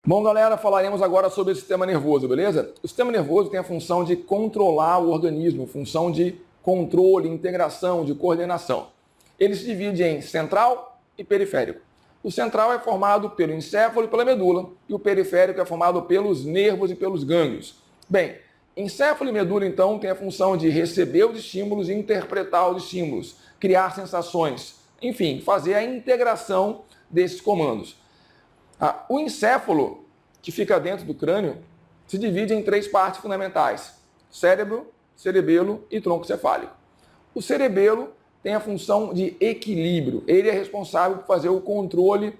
Bom, galera, falaremos agora sobre o sistema nervoso, beleza? O sistema nervoso tem a função de controlar o organismo, função de controle, integração, de coordenação. Ele se divide em central e periférico. O central é formado pelo encéfalo e pela medula, e o periférico é formado pelos nervos e pelos gânglios. Bem, encéfalo e medula, então, tem a função de receber os estímulos e interpretar os estímulos, criar sensações, enfim, fazer a integração desses comandos. O encéfalo, que fica dentro do crânio, se divide em três partes fundamentais: cérebro, cerebelo e tronco cefálico. O cerebelo tem a função de equilíbrio. Ele é responsável por fazer o controle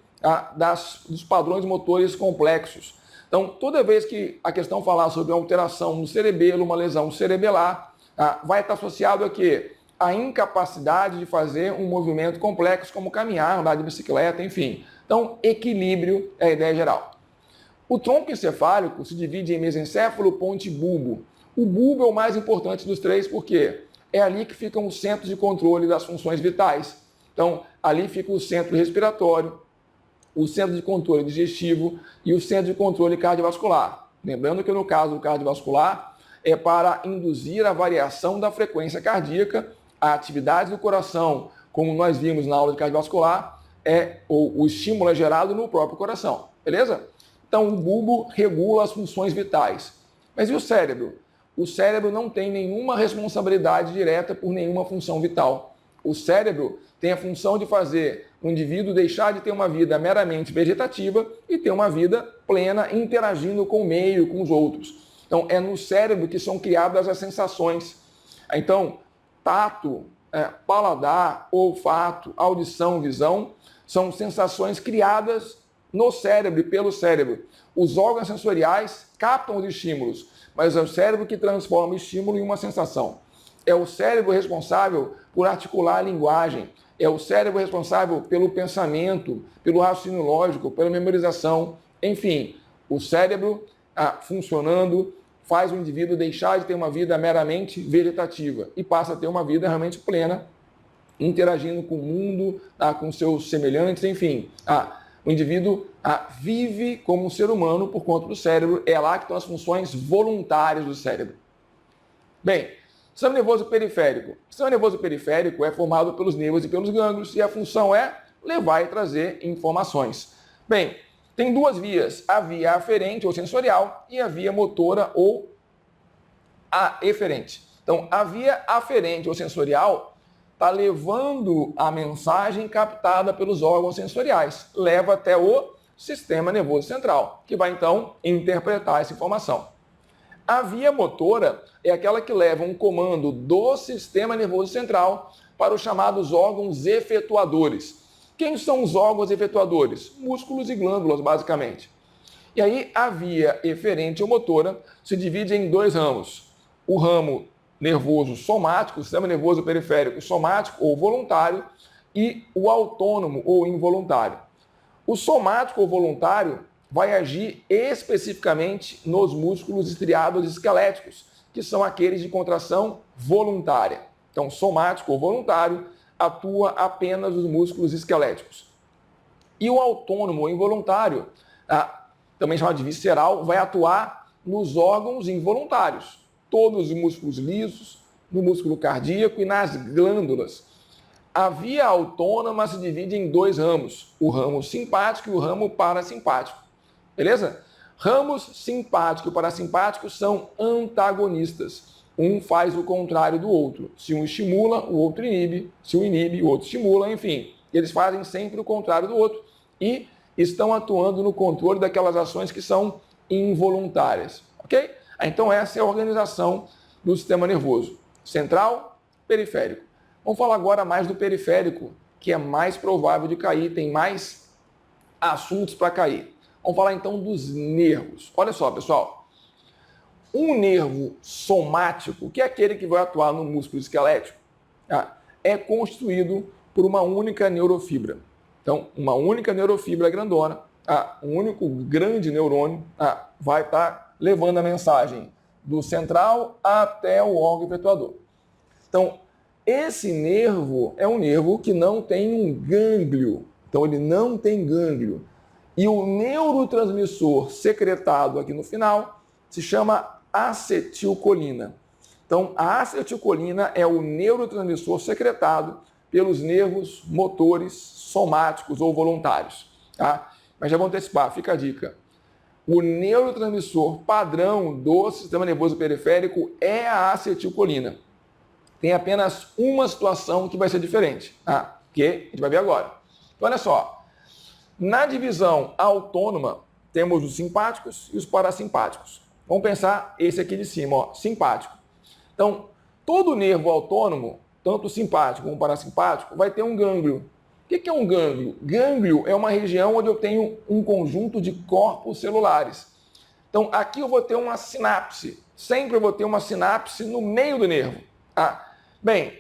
dos padrões motores complexos. Então, toda vez que a questão falar sobre uma alteração no cerebelo, uma lesão cerebelar, vai estar associado a quê? A incapacidade de fazer um movimento complexo, como caminhar, andar de bicicleta, enfim. Então, equilíbrio é a ideia geral. O tronco encefálico se divide em mesencéfalo, ponte e bulbo. O bulbo é o mais importante dos três, porque é ali que ficam os centros de controle das funções vitais. Então, ali fica o centro respiratório, o centro de controle digestivo e o centro de controle cardiovascular. Lembrando que no caso do cardiovascular, é para induzir a variação da frequência cardíaca, a atividade do coração, como nós vimos na aula de cardiovascular, o estímulo é gerado no próprio coração, beleza? Então, o bulbo regula as funções vitais. Mas e o cérebro? O cérebro não tem nenhuma responsabilidade direta por nenhuma função vital. O cérebro tem a função de fazer o indivíduo deixar de ter uma vida meramente vegetativa e ter uma vida plena, interagindo com o meio, com os outros. Então, é no cérebro que são criadas as sensações. Então, tato, paladar, olfato, audição, visão, são sensações criadas no cérebro e pelo cérebro. Os órgãos sensoriais captam os estímulos, mas é o cérebro que transforma o estímulo em uma sensação. É o cérebro responsável por articular a linguagem, é o cérebro responsável pelo pensamento, pelo raciocínio lógico, pela memorização, enfim, o cérebro funcionando faz o indivíduo deixar de ter uma vida meramente vegetativa e passa a ter uma vida realmente plena, interagindo com o mundo, com seus semelhantes, enfim. O indivíduo vive como um ser humano por conta do cérebro, é lá que estão as funções voluntárias do cérebro. Bem, sistema nervoso periférico. O sistema nervoso periférico é formado pelos nervos e pelos gânglios e a função é levar e trazer informações. Bem, tem duas vias, a via aferente ou sensorial e a via motora ou eferente. Então, a via aferente ou sensorial está levando a mensagem captada pelos órgãos sensoriais, leva até o sistema nervoso central, que vai então interpretar essa informação. A via motora é aquela que leva um comando do sistema nervoso central para os chamados órgãos efetuadores. Quem são os órgãos efetuadores? Músculos e glândulas, basicamente. E aí, a via eferente ou motora se divide em dois ramos. O ramo nervoso somático, o sistema nervoso periférico somático ou voluntário, e o autônomo ou involuntário. O somático ou voluntário vai agir especificamente nos músculos estriados esqueléticos, que são aqueles de contração voluntária. Então, somático ou voluntário atua apenas nos músculos esqueléticos. E o autônomo ou involuntário, também chamado de visceral, vai atuar nos órgãos involuntários, todos os músculos lisos, no músculo cardíaco e nas glândulas. A via autônoma se divide em dois ramos, o ramo simpático e o ramo parasimpático. Beleza? Ramos simpático e parasimpático são antagonistas. Um faz o contrário do outro. Se um estimula, o outro inibe. Se um inibe, o outro estimula, enfim. Eles fazem sempre o contrário do outro e estão atuando no controle daquelas ações que são involuntárias. Ok? Então, essa é a organização do sistema nervoso. Central, periférico. Vamos falar agora mais do periférico, que é mais provável de cair, tem mais assuntos para cair. Vamos falar então dos nervos. Olha só, pessoal. Um nervo somático, que é aquele que vai atuar no músculo esquelético, é constituído por uma única neurofibra. Então, uma única neurofibra grandona, um único grande neurônio vai estar levando a mensagem do central até o órgão efetuador. Então, esse nervo é um nervo que não tem um gânglio. Então, ele não tem gânglio. E o neurotransmissor secretado aqui no final se chama acetilcolina. Então, a acetilcolina é o neurotransmissor secretado pelos nervos motores somáticos ou voluntários. Tá? Mas já vou antecipar, fica a dica. O neurotransmissor padrão do sistema nervoso periférico é a acetilcolina. Tem apenas uma situação que vai ser diferente, tá? Que a gente vai ver agora. Então, olha só. Na divisão autônoma, temos os simpáticos e os parasimpáticos. Vamos pensar esse aqui de cima, ó, simpático. Então, todo nervo autônomo, tanto simpático como parasimpático, vai ter um gânglio. O que é um gânglio? Gânglio é uma região onde eu tenho um conjunto de corpos celulares. Então, aqui eu vou ter uma sinapse. Sempre eu vou ter uma sinapse no meio do nervo. Bem,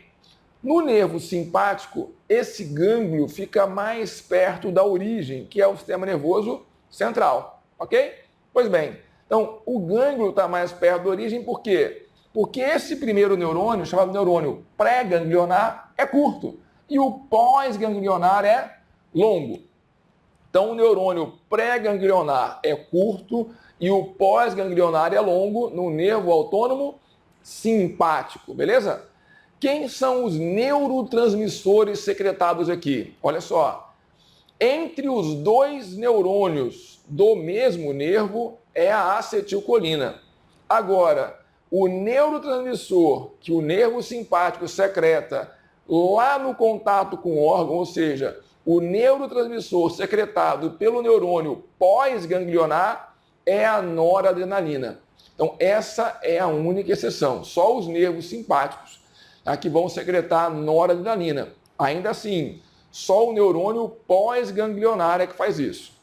no nervo simpático, esse gânglio fica mais perto da origem, que é o sistema nervoso central. Ok? Pois bem, então o gânglio está mais perto da origem por quê? Porque esse primeiro neurônio, chamado neurônio pré-ganglionar, é curto. E o pós-ganglionar é longo. Então, o neurônio pré-ganglionar é curto e o pós-ganglionar é longo no nervo autônomo simpático, beleza? Quem são os neurotransmissores secretados aqui? Olha só. Entre os dois neurônios do mesmo nervo é a acetilcolina. Agora, o neurotransmissor que o nervo simpático secreta lá no contato com o órgão, ou seja, o neurotransmissor secretado pelo neurônio pós-ganglionar é a noradrenalina. Então, essa é a única exceção. Só os nervos simpáticos que vão secretar noradrenalina. Ainda assim, só o neurônio pós-ganglionar é que faz isso.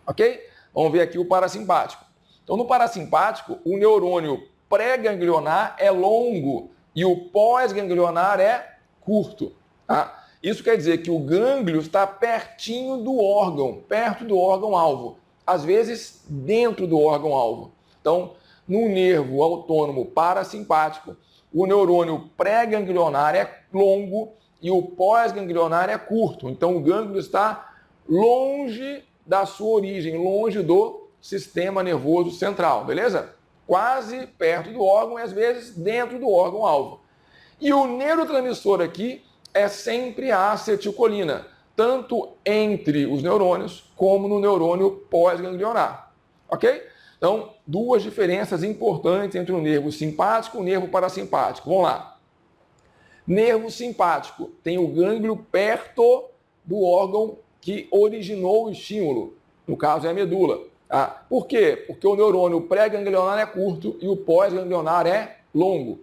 Ok? Vamos ver aqui o parasimpático. Então, no parasimpático, o neurônio pré-ganglionar é longo e o pós-ganglionar é curto. Tá? Isso quer dizer que o gânglio está pertinho do órgão, perto do órgão-alvo. Às vezes, dentro do órgão-alvo. Então, no nervo autônomo parasimpático, o neurônio pré-ganglionar é longo e o pós-ganglionar é curto. Então, o gânglio está longe da sua origem, longe do sistema nervoso central, beleza? Quase perto do órgão e, às vezes, dentro do órgão-alvo. E o neurotransmissor aqui é sempre a acetilcolina, tanto entre os neurônios como no neurônio pós-ganglionar. Ok? Então, duas diferenças importantes entre o nervo simpático e o nervo parasimpático. Vamos lá. Nervo simpático tem o gânglio perto do órgão que originou o estímulo. No caso, é a medula. Por quê? Porque o neurônio pré-ganglionar é curto e o pós-ganglionar é longo.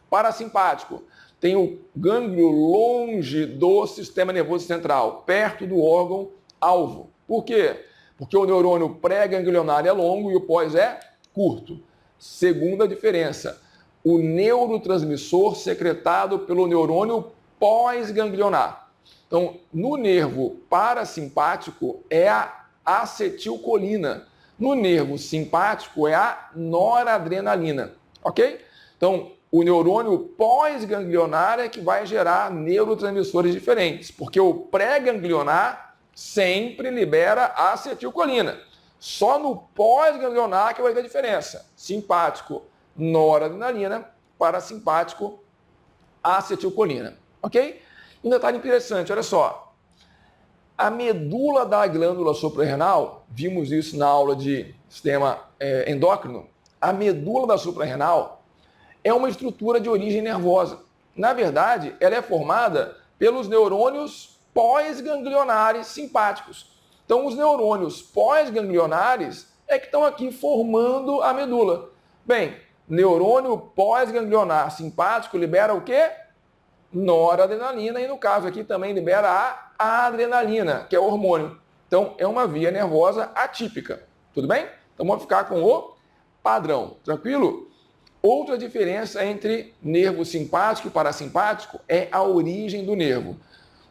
Parasimpático tem o gânglio longe do sistema nervoso central, perto do órgão-alvo. Por quê? Porque o neurônio pré-ganglionar é longo e o pós é curto. Segunda diferença, o neurotransmissor secretado pelo neurônio pós-ganglionar. Então, no nervo parasimpático é a acetilcolina. No nervo simpático é a noradrenalina. Ok? Então, o neurônio pós-ganglionar é que vai gerar neurotransmissores diferentes, porque o pré-ganglionar sempre libera acetilcolina. Só no pós-ganglionar que vai ter diferença. Simpático, noradrenalina, parasimpático, acetilcolina. Ok? Um detalhe interessante, olha só. A medula da glândula suprarrenal, vimos isso na aula de sistema endócrino, a medula da suprarrenal é uma estrutura de origem nervosa. Na verdade, ela é formada pelos neurônios pós-ganglionares simpáticos. Então, os neurônios pós-ganglionares é que estão aqui formando a medula. Bem, neurônio pós-ganglionar simpático libera o quê? Noradrenalina e, no caso aqui, também libera a adrenalina, que é o hormônio. Então, é uma via nervosa atípica. Tudo bem? Então, vamos ficar com o padrão. Tranquilo? Outra diferença entre nervo simpático e parasimpático é a origem do nervo.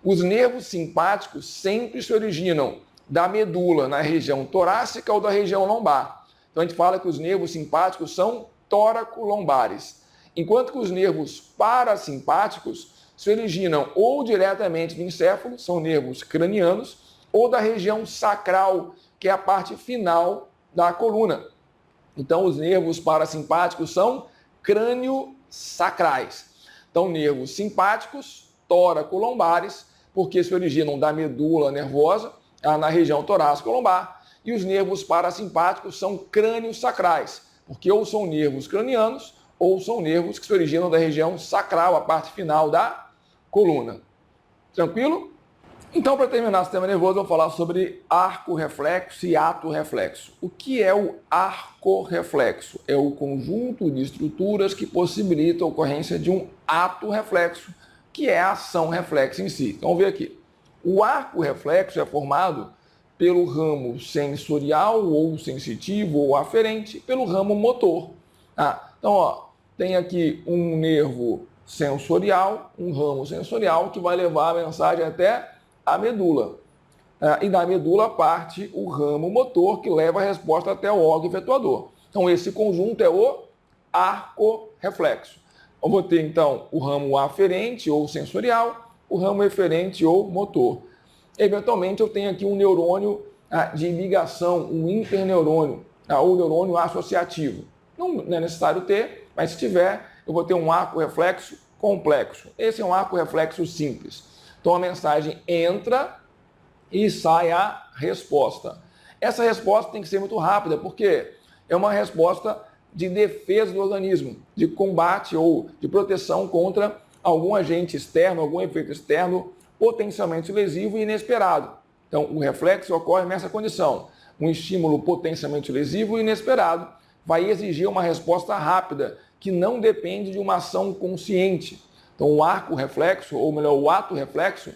Os nervos simpáticos sempre se originam da medula na região torácica ou da região lombar. Então a gente fala que os nervos simpáticos são tóraco-lombares, enquanto que os nervos parasimpáticos se originam ou diretamente do encéfalo, são nervos cranianos, ou da região sacral, que é a parte final da coluna. Então, os nervos parasimpáticos são crânio-sacrais. Então, nervos simpáticos, tóraco-lombares, porque se originam da medula nervosa, na região torácico-lombar, e os nervos parasimpáticos são crânio-sacrais, porque ou são nervos cranianos, ou são nervos que se originam da região sacral, a parte final da coluna. Tranquilo? Então, para terminar o sistema nervoso, eu vou falar sobre arco-reflexo e ato-reflexo. O que é o arco-reflexo? É o conjunto de estruturas que possibilita a ocorrência de um ato-reflexo, que é a ação reflexa em si. Então, vamos ver aqui. O arco-reflexo é formado pelo ramo sensorial ou sensitivo ou aferente, pelo ramo motor. Então, ó, tem aqui um nervo sensorial, um ramo sensorial que vai levar a mensagem até a medula. E da medula parte o ramo motor que leva a resposta até o órgão efetuador. Então, esse conjunto é o arco-reflexo. Eu vou ter, então, o ramo aferente ou sensorial, o ramo eferente ou motor. Eventualmente, eu tenho aqui um neurônio de ligação, um interneurônio, ou neurônio associativo. Não é necessário ter, mas se tiver, eu vou ter um arco-reflexo complexo. Esse é um arco-reflexo simples. Então, a mensagem entra e sai a resposta. Essa resposta tem que ser muito rápida, porque é uma resposta de defesa do organismo, de combate ou de proteção contra algum agente externo, algum efeito externo potencialmente lesivo e inesperado. Então, o reflexo ocorre nessa condição. Um estímulo potencialmente lesivo e inesperado vai exigir uma resposta rápida, que não depende de uma ação consciente. Então, o arco-reflexo, ou melhor, o ato-reflexo,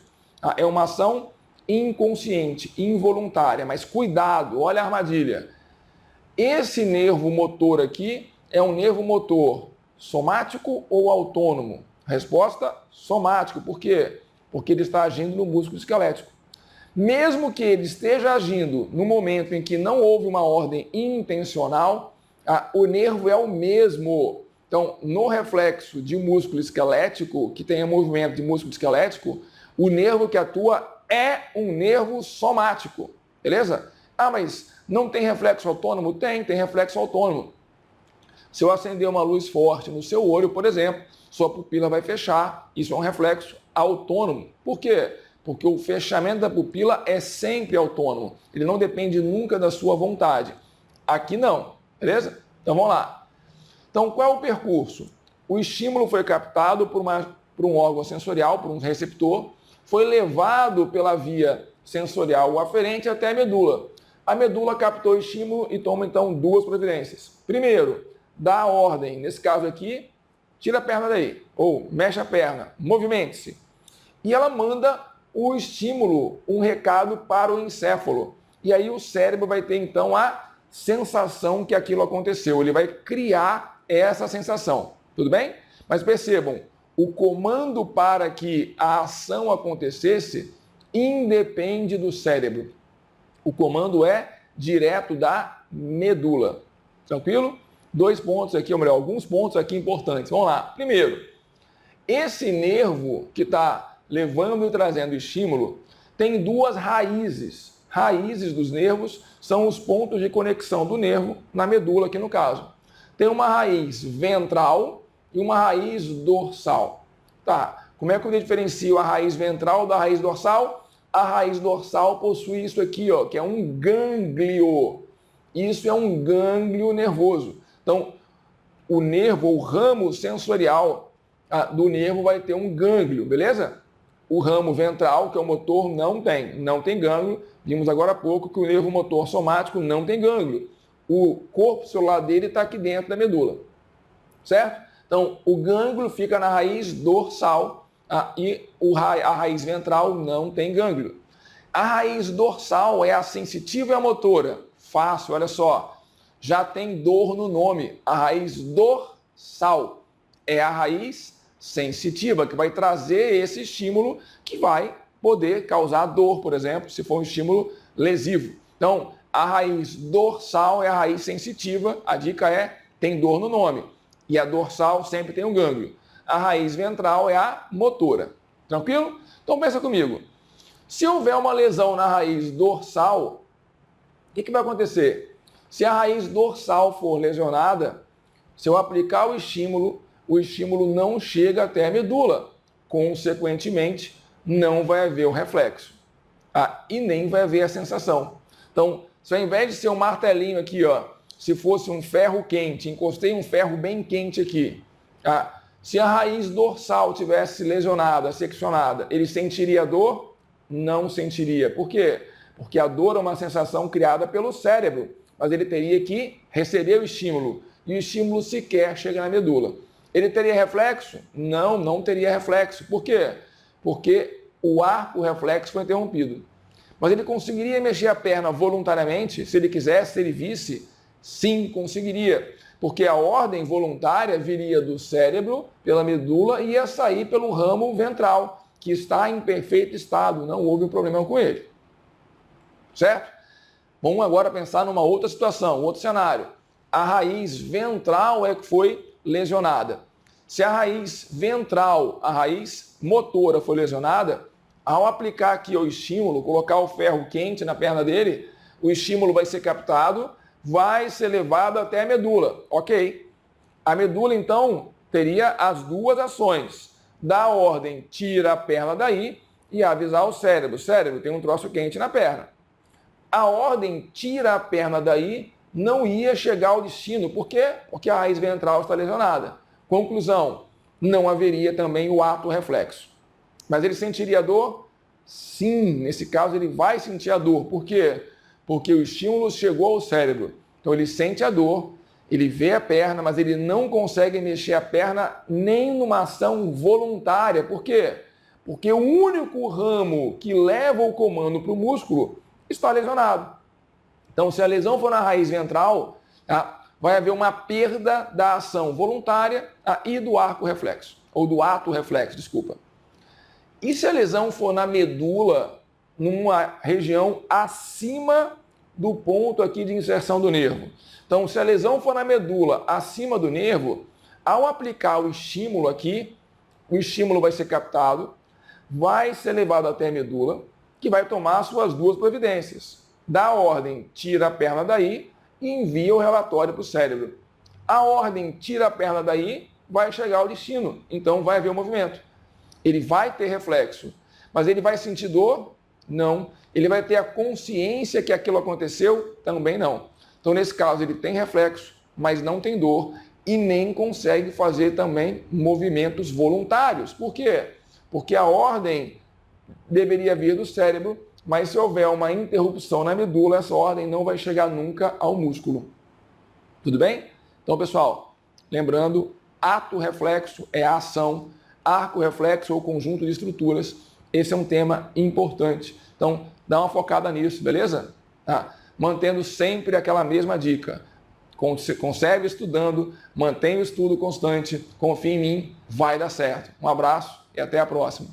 é uma ação inconsciente, involuntária. Mas cuidado, olha a armadilha. Esse nervo motor aqui é um nervo motor somático ou autônomo? Resposta, somático. Por quê? Porque ele está agindo no músculo esquelético. Mesmo que ele esteja agindo no momento em que não houve uma ordem intencional, o nervo é o mesmo. Então, no reflexo de músculo esquelético, que tenha movimento de músculo esquelético, o nervo que atua é um nervo somático. Beleza? Mas não tem reflexo autônomo? Tem reflexo autônomo. Se eu acender uma luz forte no seu olho, por exemplo, sua pupila vai fechar. Isso é um reflexo autônomo. Por quê? Porque o fechamento da pupila é sempre autônomo. Ele não depende nunca da sua vontade. Aqui não. Beleza? Então vamos lá. Então, qual é o percurso? O estímulo foi captado por um órgão sensorial, por um receptor, foi levado pela via sensorial aferente até a medula. A medula captou o estímulo e toma, então, duas providências. Primeiro, dá a ordem, nesse caso aqui, tira a perna daí, ou mexe a perna, movimente-se. E ela manda o estímulo, um recado para o encéfalo. E aí o cérebro vai ter, então, a sensação que aquilo aconteceu. Ele vai criar essa sensação. Tudo bem? Mas percebam, o comando para que a ação acontecesse independe do cérebro. O comando é direto da medula. Tranquilo? Dois pontos aqui, ou melhor, alguns pontos aqui importantes. Vamos lá. Primeiro, esse nervo que está levando e trazendo estímulo tem duas raízes. Raízes dos nervos são os pontos de conexão do nervo na medula, aqui no caso. Tem uma raiz ventral e uma raiz dorsal. Tá, como é que eu diferencio a raiz ventral da raiz dorsal? A raiz dorsal possui isso aqui, ó, que é um gânglio. Isso é um gânglio nervoso. Então, o nervo, o ramo sensorial do nervo vai ter um gânglio, beleza? O ramo ventral, que é o motor, não tem gânglio. Vimos agora há pouco que o nervo motor somático não tem gânglio. O corpo celular dele está aqui dentro da medula, certo? Então, o gânglio fica na raiz dorsal e a raiz ventral não tem gânglio. A raiz dorsal é a sensitiva e a motora. Fácil, olha só. Já tem dor no nome. A raiz dorsal é a raiz sensitiva, que vai trazer esse estímulo que vai poder causar dor, por exemplo, se for um estímulo lesivo. Então, a raiz dorsal é a raiz sensitiva, a dica é, tem dor no nome. E a dorsal sempre tem um gânglio. A raiz ventral é a motora. Tranquilo? Então pensa comigo. Se houver uma lesão na raiz dorsal, que vai acontecer? Se a raiz dorsal for lesionada, se eu aplicar o estímulo não chega até a medula. Consequentemente, não vai haver o reflexo. E nem vai haver a sensação. Então, se ao invés de ser um martelinho aqui, ó, se fosse um ferro quente, encostei um ferro bem quente aqui, se a raiz dorsal tivesse lesionada, seccionada, ele sentiria dor? Não sentiria. Por quê? Porque a dor é uma sensação criada pelo cérebro, mas ele teria que receber o estímulo, e o estímulo sequer chega na medula. Ele teria reflexo? Não, não teria reflexo. Por quê? Porque o arco reflexo foi interrompido. Mas ele conseguiria mexer a perna voluntariamente, se ele quisesse, se ele visse? Sim, conseguiria. Porque a ordem voluntária viria do cérebro, pela medula, e ia sair pelo ramo ventral, que está em perfeito estado, não houve um problema com ele. Certo? Vamos agora pensar numa outra situação, outro cenário. A raiz ventral é que foi lesionada. Se a raiz ventral, a raiz motora foi lesionada, ao aplicar aqui o estímulo, colocar o ferro quente na perna dele, o estímulo vai ser captado, vai ser levado até a medula. Ok. A medula, então, teria as duas ações. Da ordem, tira a perna daí e avisar o cérebro. Cérebro, tem um troço quente na perna. A ordem, tira a perna daí, não ia chegar ao destino. Por quê? Porque a raiz ventral está lesionada. Conclusão, não haveria também o ato reflexo. Mas ele sentiria dor? Sim, nesse caso ele vai sentir a dor. Por quê? Porque o estímulo chegou ao cérebro. Então ele sente a dor, ele vê a perna, mas ele não consegue mexer a perna nem numa ação voluntária. Por quê? Porque o único ramo que leva o comando para o músculo está lesionado. Então, se a lesão for na raiz ventral, vai haver uma perda da ação voluntária e do arco reflexo, ou do ato reflexo, desculpa. E se a lesão for na medula, numa região acima do ponto aqui de inserção do nervo? Então, se a lesão for na medula, acima do nervo, ao aplicar o estímulo aqui, o estímulo vai ser captado, vai ser levado até a medula, que vai tomar suas duas providências. Dá a ordem, tira a perna daí e envia o relatório para o cérebro. A ordem, tira a perna daí, vai chegar ao destino, então vai haver o movimento. Ele vai ter reflexo, mas ele vai sentir dor? Não. Ele vai ter a consciência que aquilo aconteceu? Também não. Então, nesse caso, ele tem reflexo, mas não tem dor e nem consegue fazer também movimentos voluntários. Por quê? Porque a ordem deveria vir do cérebro, mas se houver uma interrupção na medula, essa ordem não vai chegar nunca ao músculo. Tudo bem? Então, pessoal, lembrando, ato reflexo é a ação, arco reflexo ou conjunto de estruturas, esse é um tema importante. Então, dá uma focada nisso, beleza? Mantendo sempre aquela mesma dica. Conserve estudando, mantenha o estudo constante, confie em mim, vai dar certo. Um abraço e até a próxima.